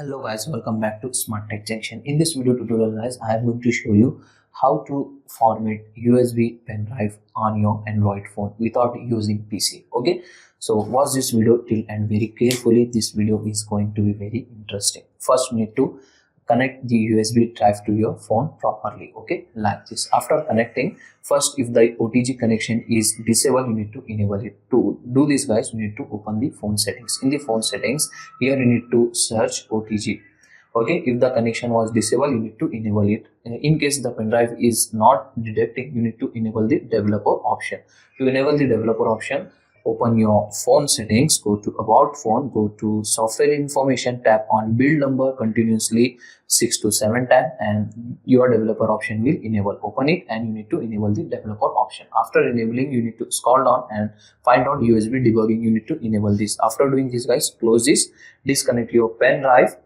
Hello guys, welcome back to Smart Tech Junction. In this video tutorial guys, I am going to show you how to format USB pen drive on your Android phone without using PC. Okay, so watch this video till and very carefully. This video is going to be very interesting. First, you need to connect the USB drive to your phone properly. Okay, like this. After connecting, first if the OTG connection is disabled, you need to enable it. To do this guys, you need to open the phone settings. In the phone settings, here you need to search OTG. Okay, if the connection was disabled, you need to enable it. In case the pen drive is not detecting, you need to enable the developer option. To enable the developer option, open your phone settings, go to about phone, go to software information, tap on build number continuously 6 to 7 times, and your developer option will enable. Open it and you need to enable the developer option. After enabling, you need to scroll down and find out USB debugging. You need to enable this. After doing this guys, close this, disconnect your pen drive,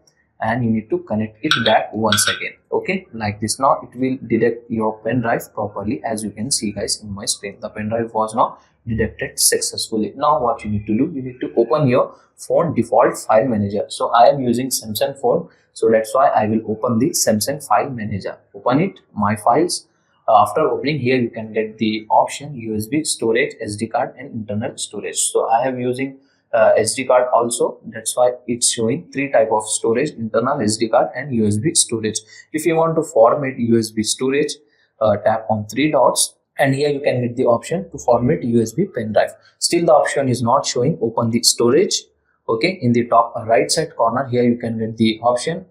and you need to connect it back once again. Okay, like this. Now it will detect your pen drive properly. As you can see guys in my screen, the pen drive was now detected successfully. Now what you need to do, you need to open your phone default file manager. So I am using Samsung phone, so that's why I will open the Samsung file manager. Open it, my files. After opening, here you can get the option USB storage, SD card and internal storage. So I am using SD card also, that's why it's showing three type of storage: internal, SD card and USB storage. If you want to format USB storage, tap on three dots and here you can get the option to format USB pen drive. Still the option is not showing. Open the storage. Okay, in the top right side corner, here you can get the option,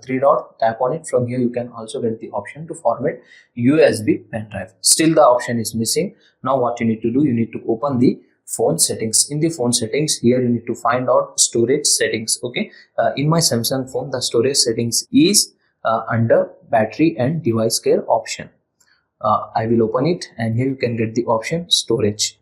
three dot, tap on it. From here you can also get the option to format USB pen drive. Still the option is missing. Now what you need to do, you need to open the phone settings. In the phone settings, here you need to find out storage settings. Okay, in my Samsung phone, the storage settings is under battery and device care option. I will open it and here you can get the option storage.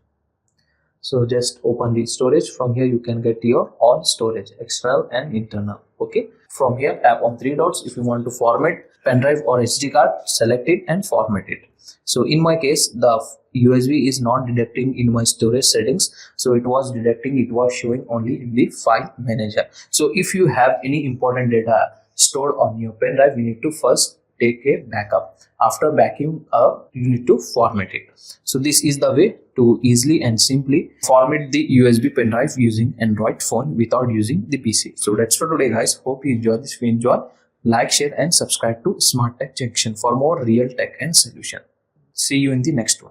So just open the storage. From here you can get your all storage, external and internal. Okay, from here tap on three dots. If you want to format pen drive or SD card, select it and format it. So in my case, the USB is not detecting in my storage settings, so it was detecting, it was showing only in the file manager. So if you have any important data stored on your pen drive, you need to first take a backup. After backing up, you need to format it. So this is the way to easily and simply format the USB pen drive using Android phone without using the PC. So that's for today guys. Hope you enjoyed this. If you enjoy, like, share and subscribe to Smart Tech Junction for more real tech and solution. See you in the next one.